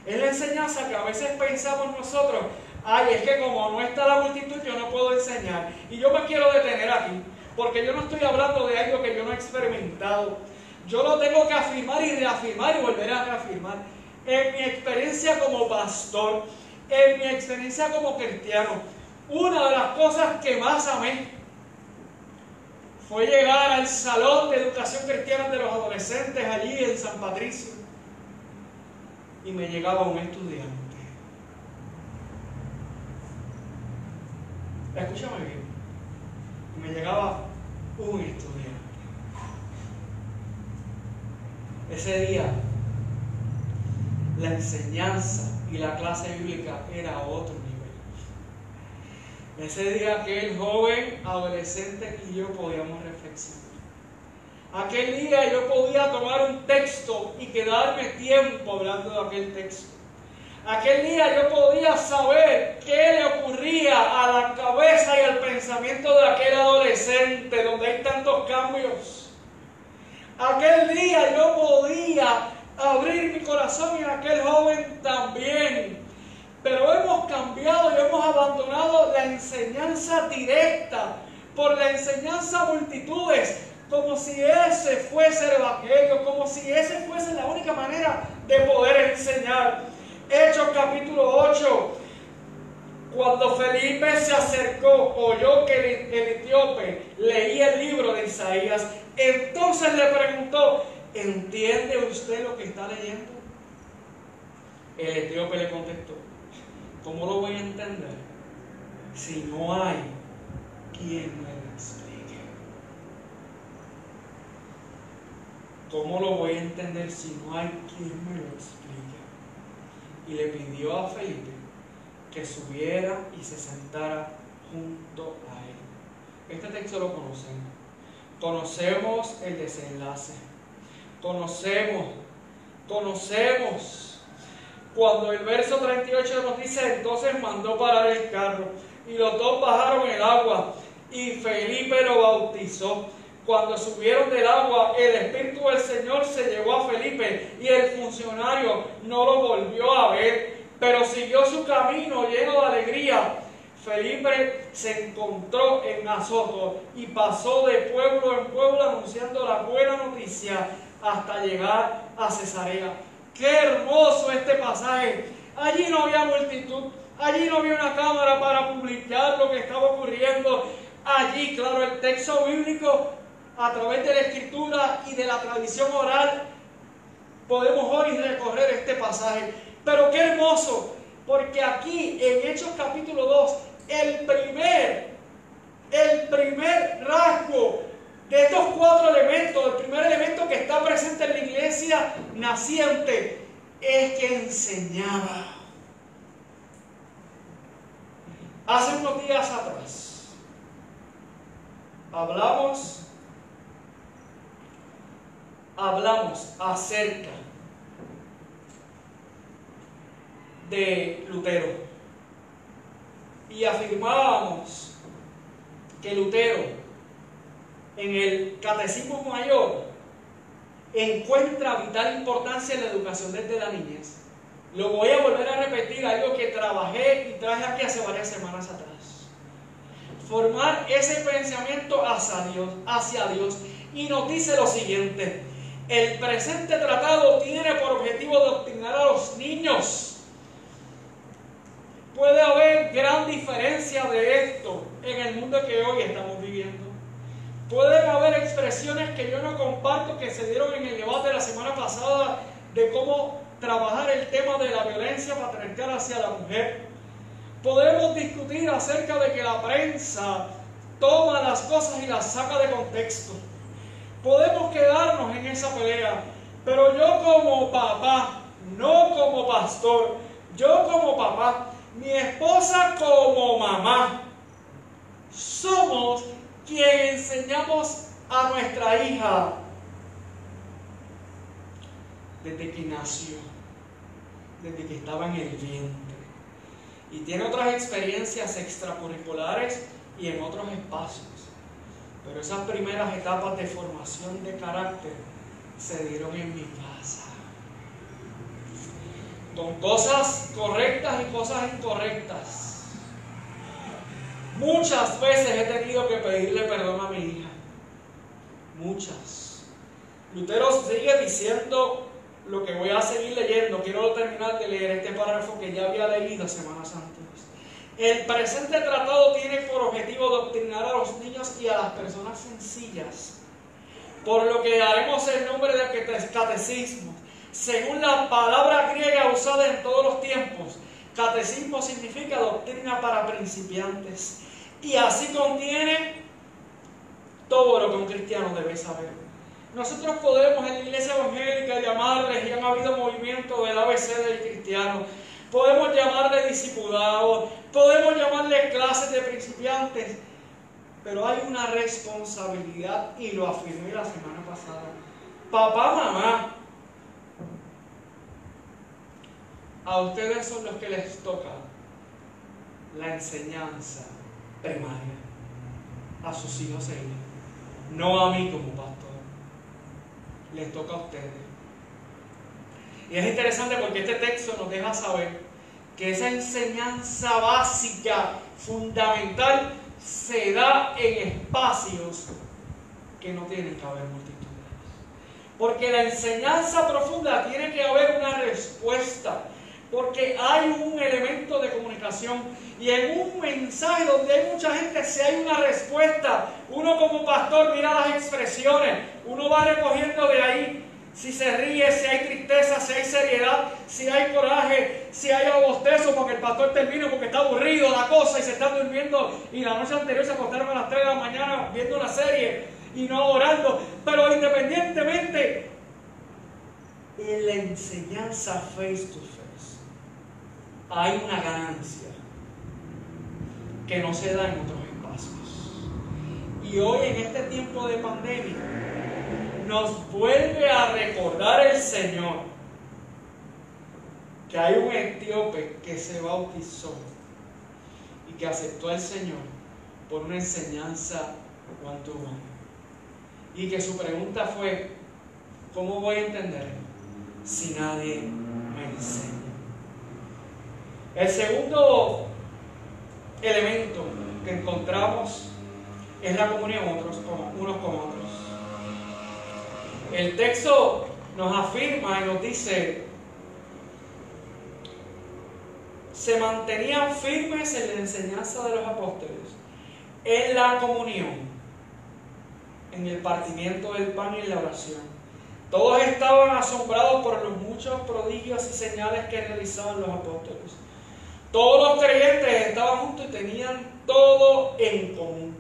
Es la enseñanza que a veces pensamos nosotros: ay, es que como no está la multitud, yo no puedo enseñar. Y yo me quiero detener aquí, porque yo no estoy hablando de algo que yo no he experimentado. yo lo tengo que afirmar y reafirmar y volver a reafirmar. En mi experiencia como pastor, en mi experiencia como cristiano, una de las cosas que más amé fue llegar al salón de educación cristiana de los adolescentes allí en San Patricio y me llegaba un estudiante. Escúchame bien. Me llegaba un estudiante. Ese día la enseñanza y la clase bíblica era a otro nivel. Ese día aquel joven adolescente y yo podíamos reflexionar. Aquel día yo podía tomar un texto y quedarme tiempo hablando de aquel texto. Aquel día yo podía saber qué le ocurría a la cabeza y al pensamiento de aquel adolescente donde hay tantos cambios. Aquel día yo podía abrir mi corazón y aquel joven también. Pero hemos cambiado y hemos abandonado la enseñanza directa por la enseñanza a multitudes, como si ese fuese el evangelio, como si ese fuese la única manera de poder enseñar. Hechos capítulo 8, cuando Felipe se acercó, oyó que el etíope leía el libro de Isaías, entonces le preguntó, ¿entiende usted lo que está leyendo? El etíope le contestó, ¿cómo lo voy a entender si no hay quien me lo explique? ¿Cómo lo voy a entender si no hay quien me lo explique? Y le pidió a Felipe que subiera y se sentara junto a él. Este texto lo conocemos. Conocemos el desenlace. Conocemos. Cuando el verso 38 nos dice, entonces mandó parar el carro y los dos bajaron el agua y Felipe lo bautizó. Cuando subieron del agua, el Espíritu del Señor se llevó a Felipe y el funcionario no lo volvió a ver, pero siguió su camino lleno de alegría. Felipe se encontró en Azoto y pasó de pueblo en pueblo anunciando la buena noticia hasta llegar a Cesarea. ¡Qué hermoso este pasaje! Allí no había multitud, allí no había una cámara para publicar lo que estaba ocurriendo. Allí, claro, el texto bíblico, a través de la escritura y de la tradición oral, podemos hoy recorrer este pasaje. Pero qué hermoso, porque aquí en Hechos capítulo 2, el primer rasgo de estos cuatro elementos, el primer elemento que está presente en la iglesia naciente, es que enseñaba. Hace unos días atrás hablamos acerca de Lutero y afirmábamos que Lutero en el Catecismo Mayor encuentra vital importancia en la educación desde la niñez. Lo voy a volver a repetir, algo que trabajé y traje aquí hace varias semanas atrás. Formar ese pensamiento hacia Dios y nos dice lo siguiente: el presente tratado tiene por objetivo doctrinar a los niños. Puede haber gran diferencia de esto en el mundo que hoy estamos viviendo. Pueden haber expresiones que yo no comparto que se dieron en el debate de la semana pasada de cómo trabajar el tema de la violencia patriarcal hacia la mujer. Podemos discutir acerca de que la prensa toma las cosas y las saca de contexto. Podemos quedarnos en esa pelea, pero yo como papá, no como pastor, yo como papá, mi esposa como mamá, somos quien enseñamos a nuestra hija desde que nació, desde que estaba en el vientre, y tiene otras experiencias extracurriculares y en otros espacios, pero esas primeras etapas de formación de carácter se dieron en mi casa, con cosas correctas y cosas incorrectas. Muchas veces he tenido que pedirle perdón a mi hija. Muchas. Lutero sigue diciendo lo que voy a seguir leyendo. Quiero terminar de leer este párrafo que ya había leído semanas antes. El presente tratado tiene por objetivo doctrinar a los niños y a las personas sencillas, por lo que daremos el nombre de catecismo, según la palabra griega usada en todos los tiempos. Catecismo significa doctrina para principiantes, y así contiene todo lo que un cristiano debe saber. Nosotros podemos en la iglesia evangélica llamarles, y han habido movimientos del ABC del cristiano, podemos llamarle discipulados, podemos llamarle clases de principiantes, pero hay una responsabilidad, y lo afirmé la semana pasada. Papá, mamá, a ustedes son los que les toca la enseñanza primaria a sus hijos e hijas, no a mí como pastor. Les toca a ustedes. Y es interesante porque este texto nos deja saber que esa enseñanza básica, fundamental, se da en espacios que no tienen que haber multitudes. Porque la enseñanza profunda tiene que haber una respuesta. Porque hay un elemento de comunicación, y en un mensaje donde hay mucha gente, si hay una respuesta, uno como pastor mira las expresiones, uno va recogiendo de ahí si se ríe, si hay tristeza, si hay seriedad, si hay coraje, si hay bostezo porque el pastor termina porque está aburrido la cosa y se está durmiendo, y la noche anterior se acostaron a las 3 de la mañana viendo una serie y no orando. Pero independientemente, en la enseñanza face to face hay una ganancia que no se da en otros espacios. Y hoy, en este tiempo de pandemia, nos vuelve a recordar el Señor que hay un etíope que se bautizó y que aceptó al Señor por una enseñanza one to one. Y que su pregunta fue: ¿cómo voy a entender si nadie me enseña? El segundo elemento que encontramos es la comunión unos con otros. El texto nos afirma y nos dice: se mantenían firmes en la enseñanza de los apóstoles, en la comunión, en el partimiento del pan y en la oración. Todos estaban asombrados por los muchos prodigios y señales que realizaban los apóstoles. Todos los creyentes estaban juntos y tenían todo en común.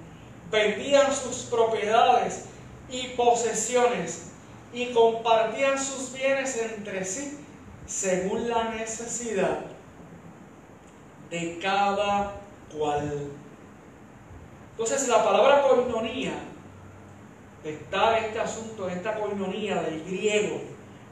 Vendían sus propiedades y posesiones y compartían sus bienes entre sí según la necesidad de cada cual. Entonces, la palabra koinonía, está este asunto, esta koinonía del griego,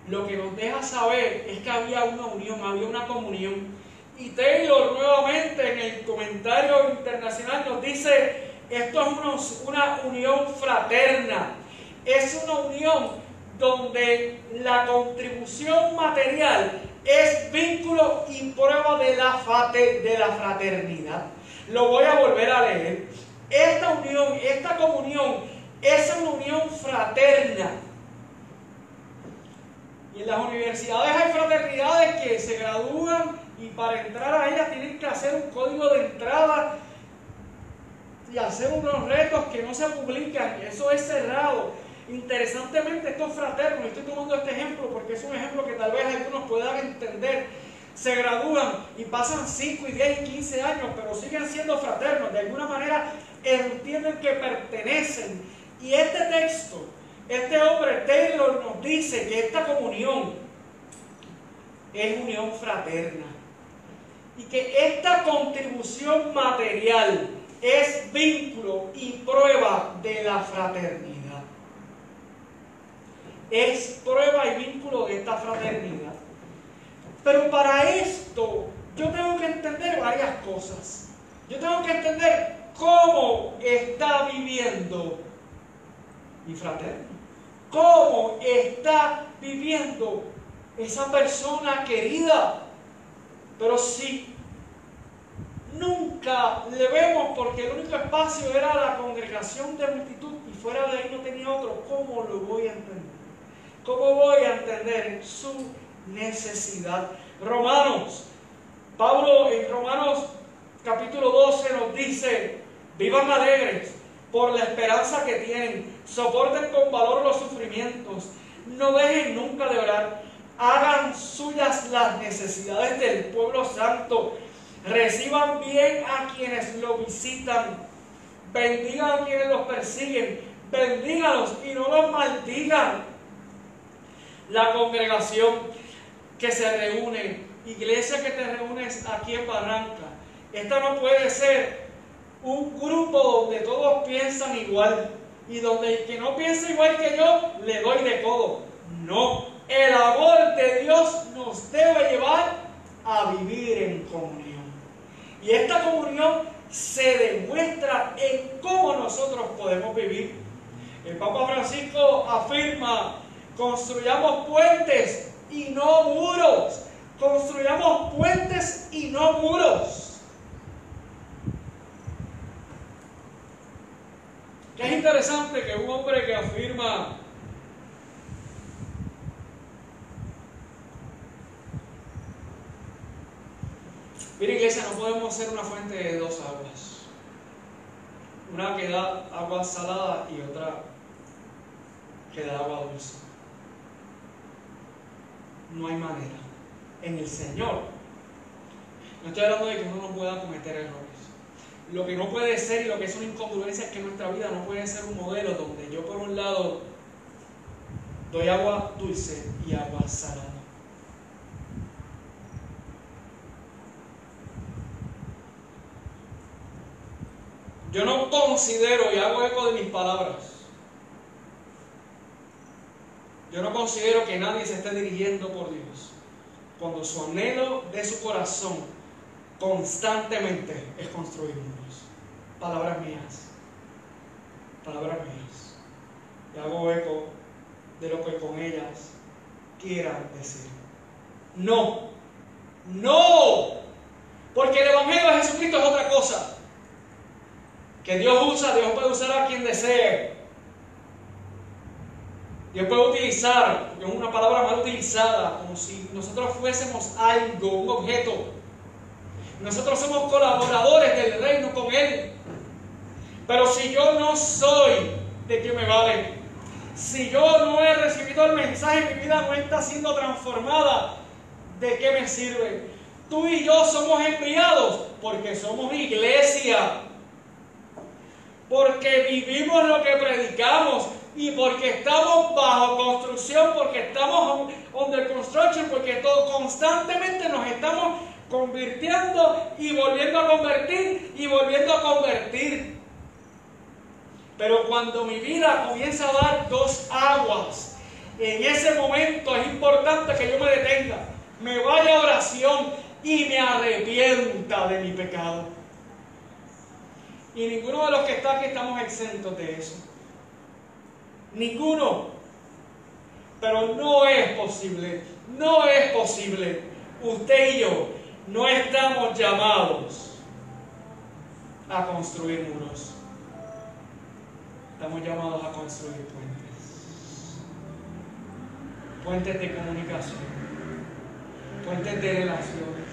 lo que nos deja saber es que había una unión, había una comunión. Y Taylor nuevamente en el comentario internacional nos dice: esto es una unión fraterna, es una unión donde la contribución material es vínculo y prueba de la fraternidad. Lo voy a volver a leer. Esta unión, esta comunión es una unión fraterna. Y en las universidades hay fraternidades que se gradúan y para entrar a ellas tienen que hacer un código de entrada y hacer unos retos que no se publican. Eso es cerrado. Interesantemente, estos fraternos, estoy tomando este ejemplo porque es un ejemplo que tal vez algunos puedan entender. Se gradúan y pasan 5 y 10 y 15 años, pero siguen siendo fraternos. De alguna manera entienden que pertenecen. Y este texto, este hombre Taylor nos dice que esta comunión es unión fraterna. Y que esta contribución material es vínculo y prueba de la fraternidad. Es prueba y vínculo de esta fraternidad. Pero para esto yo tengo que entender varias cosas. Yo tengo que entender cómo está viviendo mi fraterno. Cómo está viviendo esa persona querida. Pero si nunca le vemos porque el único espacio era la congregación de multitud y fuera de ahí no tenía otro, ¿cómo lo voy a entender? ¿Cómo voy a entender su necesidad? Pablo en Romanos capítulo 12 nos dice: vivan alegres por la esperanza que tienen, soporten con valor los sufrimientos, no dejen nunca de orar, hagan suyas las necesidades del pueblo santo, reciban bien a quienes lo visitan, bendigan a quienes los persiguen, bendígalos y no los maldigan. La congregación que se reúne, iglesia que te reúnes aquí en Barranca, esta no puede ser un grupo donde todos piensan igual y donde el que no piensa igual que yo le doy de codo. No, el amor de Dios nos debe llevar a vivir en comunión. Y esta comunión se demuestra en cómo nosotros podemos vivir. El Papa Francisco afirma: construyamos puentes y no muros. Construyamos puentes y no muros. Que es interesante que un hombre que afirma mira, iglesia, no podemos ser una fuente de dos aguas. Una que da agua salada y otra que da agua dulce. No hay manera. En el Señor. No estoy hablando de que uno no pueda cometer errores. Lo que no puede ser y lo que es una incongruencia es que nuestra vida no puede ser un modelo donde yo por un lado doy agua dulce y agua salada. Yo no considero, y hago eco de mis palabras, yo no considero que nadie se esté dirigiendo por Dios cuando su anhelo de su corazón constantemente es construir muros. Palabras mías. Palabras mías. Y hago eco de lo que con ellas quieran decir. No. No. Porque el Evangelio de Jesucristo es otra cosa. Que Dios puede usar a quien desee. Dios puede utilizar, porque es una palabra mal utilizada, como si nosotros fuésemos algo, un objeto. Nosotros somos colaboradores del reino con Él. Pero si yo no soy, ¿de qué me vale? Si yo no he recibido el mensaje, mi vida no está siendo transformada, ¿de qué me sirve? Tú y yo somos enviados porque somos iglesia. Porque vivimos lo que predicamos y porque estamos bajo construcción, porque estamos under construction, porque constantemente nos estamos convirtiendo y volviendo a convertir y volviendo a convertir. Pero cuando mi vida comienza a dar dos aguas, en ese momento es importante que yo me detenga, me vaya a oración y me arrepienta de mi pecado. Y ninguno de los que está aquí estamos exentos de eso. Ninguno. Pero no es posible. No es posible. Usted y yo no estamos llamados a construir muros. Estamos llamados a construir puentes. Puentes de comunicación. Puentes de relaciones.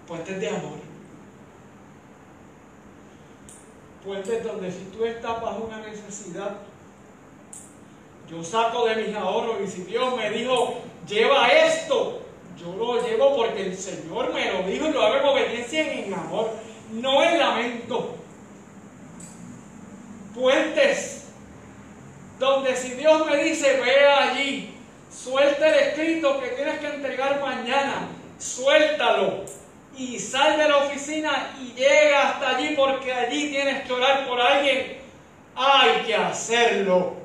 Puentes de amor. Puentes donde si tú estás bajo una necesidad, yo saco de mis ahorros, y si Dios me dijo, lleva esto, yo lo llevo porque el Señor me lo dijo y lo hago en obediencia y en amor, no en lamento. Puentes donde si Dios me dice, ve allí, suelta el escrito que tienes que entregar mañana, suéltalo. Y sal de la oficina y llega hasta allí porque allí tienes que orar por alguien. Hay que hacerlo.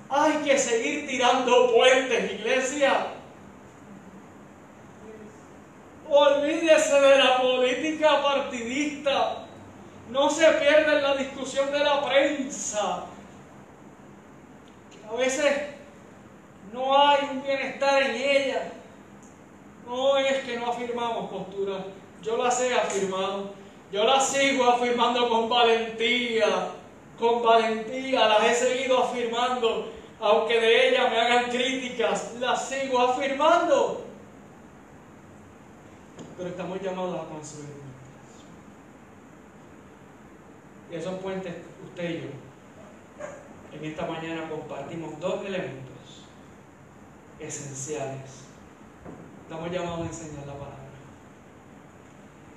Hay que seguir tirando puentes, iglesia. Olvídese de la política partidista. No se pierda en la discusión de la prensa. A veces no hay un bienestar en ella. No es que no afirmamos posturas, yo las he afirmado, Yo las sigo afirmando con valentía, las he seguido afirmando, aunque de ellas me hagan críticas, las sigo afirmando. Pero estamos llamados a construir puentes. Y esos puentes, usted y yo, en esta mañana compartimos dos elementos esenciales. Estamos llamados a enseñar la palabra.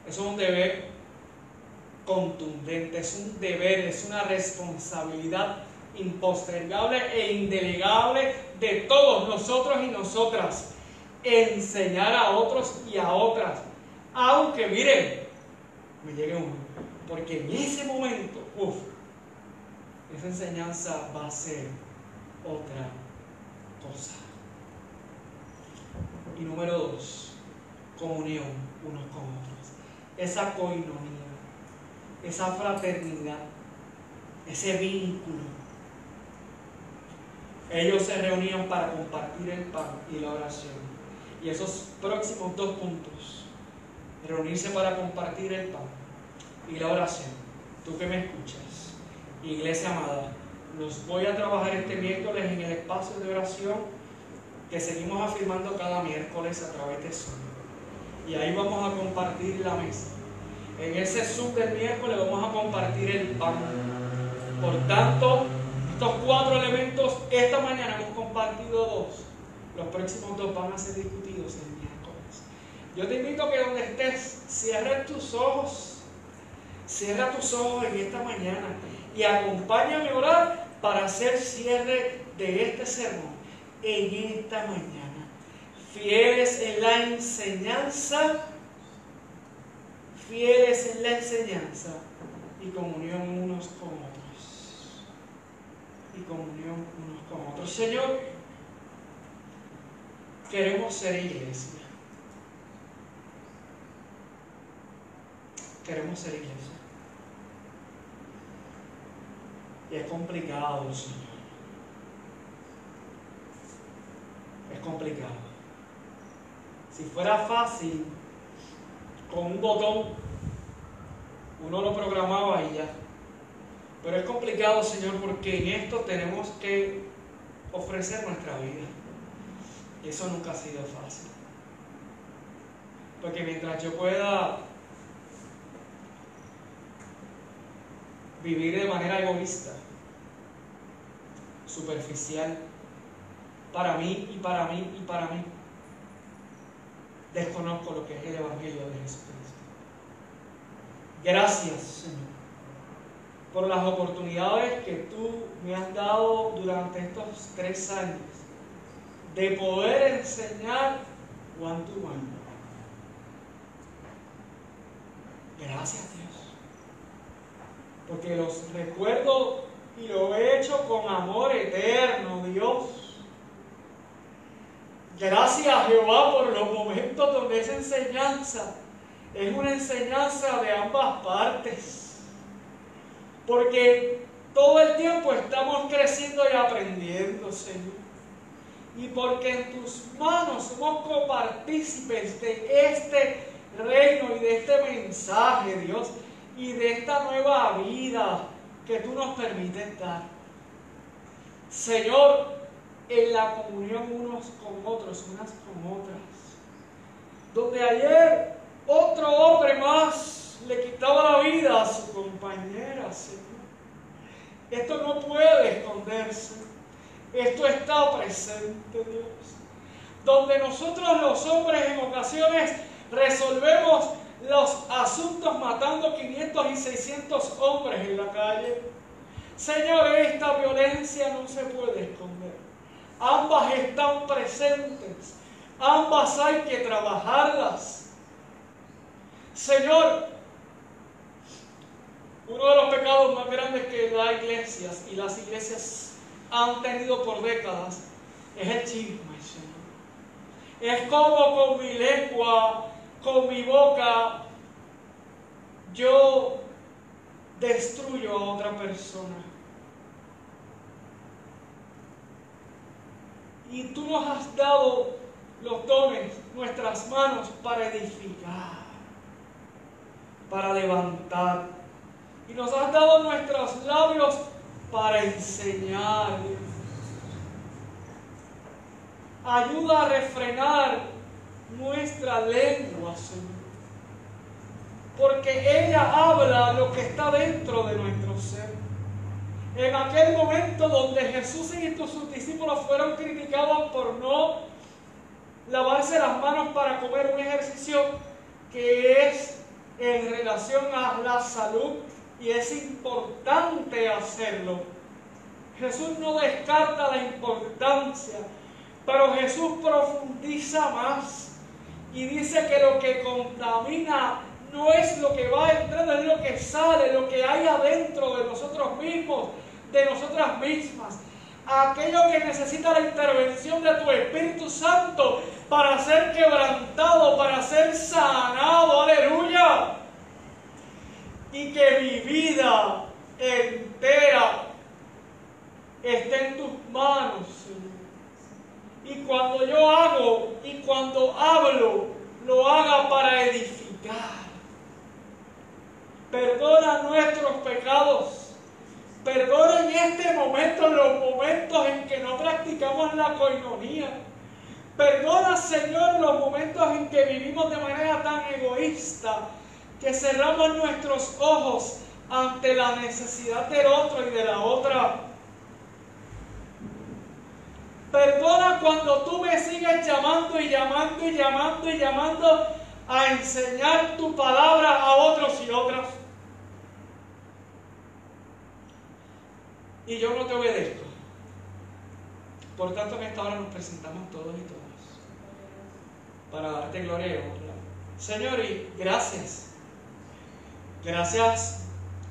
Eso es un deber contundente, es un deber, es una responsabilidad impostergable e indelegable de todos nosotros y nosotras. Enseñar a otros y a otras. Aunque, miren, me llegue uno, porque en ese momento, esa enseñanza va a ser otra cosa. Y número 2, comunión unos con otros. Esa coinonía, esa fraternidad, ese vínculo. Ellos se reunían para compartir el pan y la oración. Y esos próximos 2 puntos, reunirse para compartir el pan y la oración. Tú que me escuchas, iglesia amada, los voy a trabajar este miércoles en el espacio de oración que seguimos afirmando cada miércoles a través de Zoom. Y ahí vamos a compartir la mesa. En ese Zoom del miércoles vamos a compartir el pan. Por tanto, estos 4 elementos, esta mañana hemos compartido 2. Los próximos 2 van a ser discutidos el miércoles. Yo te invito a que donde estés, cierra tus ojos en esta mañana y acompáñame a orar para hacer cierre de este sermón en esta mañana. Fieles en la enseñanza y comunión unos con otros. Señor, queremos ser iglesia. Y es complicado, Señor. Es complicado. Si fuera fácil, con un botón, uno lo programaba y ya. Pero es complicado, Señor, porque en esto tenemos que ofrecer nuestra vida. Y eso nunca ha sido fácil. Porque mientras yo pueda vivir de manera egoísta, superficial, para mí, desconozco lo que es el Evangelio de Jesucristo. Gracias, Señor, por las oportunidades que tú me has dado durante estos 3 años de poder enseñar one to one. Gracias, Dios, porque los recuerdo y lo he hecho con amor eterno, Dios. Gracias, Jehová, por los momentos donde esa enseñanza es una enseñanza de ambas partes. Porque todo el tiempo estamos creciendo y aprendiendo, Señor. Y porque en tus manos somos copartícipes de este reino y de este mensaje, Dios, y de esta nueva vida que tú nos permites dar. Señor, en la comunión unos con otros, unas con otras. Donde ayer otro hombre más le quitaba la vida a su compañera, Señor. Esto no puede esconderse. Esto está presente, Dios. Donde nosotros los hombres en ocasiones resolvemos los asuntos matando 500 y 600 hombres en la calle. Señor, esta violencia no se puede esconder. Ambas están presentes. Ambas hay que trabajarlas. Señor, uno de los pecados más grandes que las iglesias y las iglesias han tenido por décadas es el chisme, Señor. Es como con mi lengua, con mi boca, yo destruyo a otra persona. Y tú nos has dado los dones, nuestras manos para edificar, para levantar. Y nos has dado nuestros labios para enseñar. Ayuda a refrenar nuestra lengua, Señor. Porque ella habla lo que está dentro de nuestro ser. En aquel momento donde Jesús y sus discípulos fueron criticados por no lavarse las manos para comer, un ejercicio que es en relación a la salud y es importante hacerlo. Jesús no descarta la importancia, pero Jesús profundiza más y dice que lo que contamina no es lo que va entrando, es lo que sale, lo que hay adentro de nosotros mismos, de nosotras mismas. Aquello que necesita la intervención de tu Espíritu Santo para ser quebrantado, para ser sanado, aleluya. Y que mi vida entera esté en tus manos, Señor. Y cuando yo hago y cuando hablo, lo haga para edificar. Perdona nuestros pecados. Perdona en este momento los momentos en que no practicamos la coinonía. Perdona, Señor, los momentos en que vivimos de manera tan egoísta que cerramos nuestros ojos ante la necesidad del otro y de la otra. Perdona cuando tú me sigues llamando y llamando y llamando y llamando a enseñar tu palabra a otros y otras. Y yo no te obedezco. Por tanto, en esta hora nos presentamos todos y todas para darte gloria y honra. Señor, y gracias. Gracias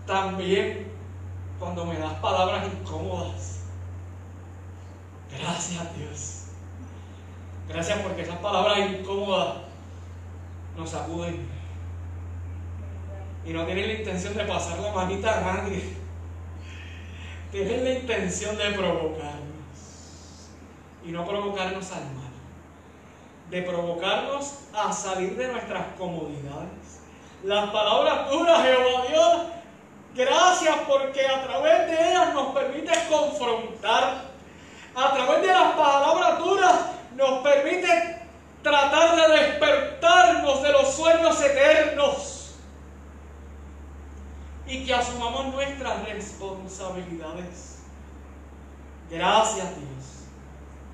también cuando me das palabras incómodas. Gracias, Dios. Gracias porque esas palabras incómodas nos sacuden y no tienen la intención de pasar la manita a nadie. Tienen la intención de provocarnos y no provocarnos al mal, de provocarnos a salir de nuestras comodidades. Las palabras duras, Jehová Dios, gracias porque a través de ellas nos permites confrontar. A través de las palabras duras nos permite tratar de despertarnos de los sueños eternos y que asumamos nuestras responsabilidades. Gracias, Dios.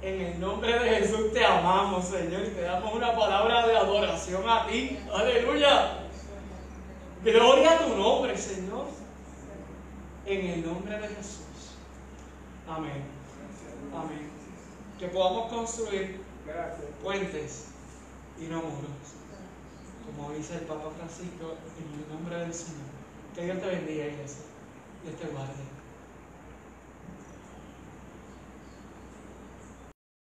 En el nombre de Jesús te amamos, Señor, y te damos una palabra de adoración a ti. Aleluya. Gloria a tu nombre, Señor. En el nombre de Jesús. Amén. Amén. Que podamos construir puentes y no muros, como dice el Papa Francisco, en el nombre del Señor. Que Dios te bendiga, iglesia. Dios te guarde.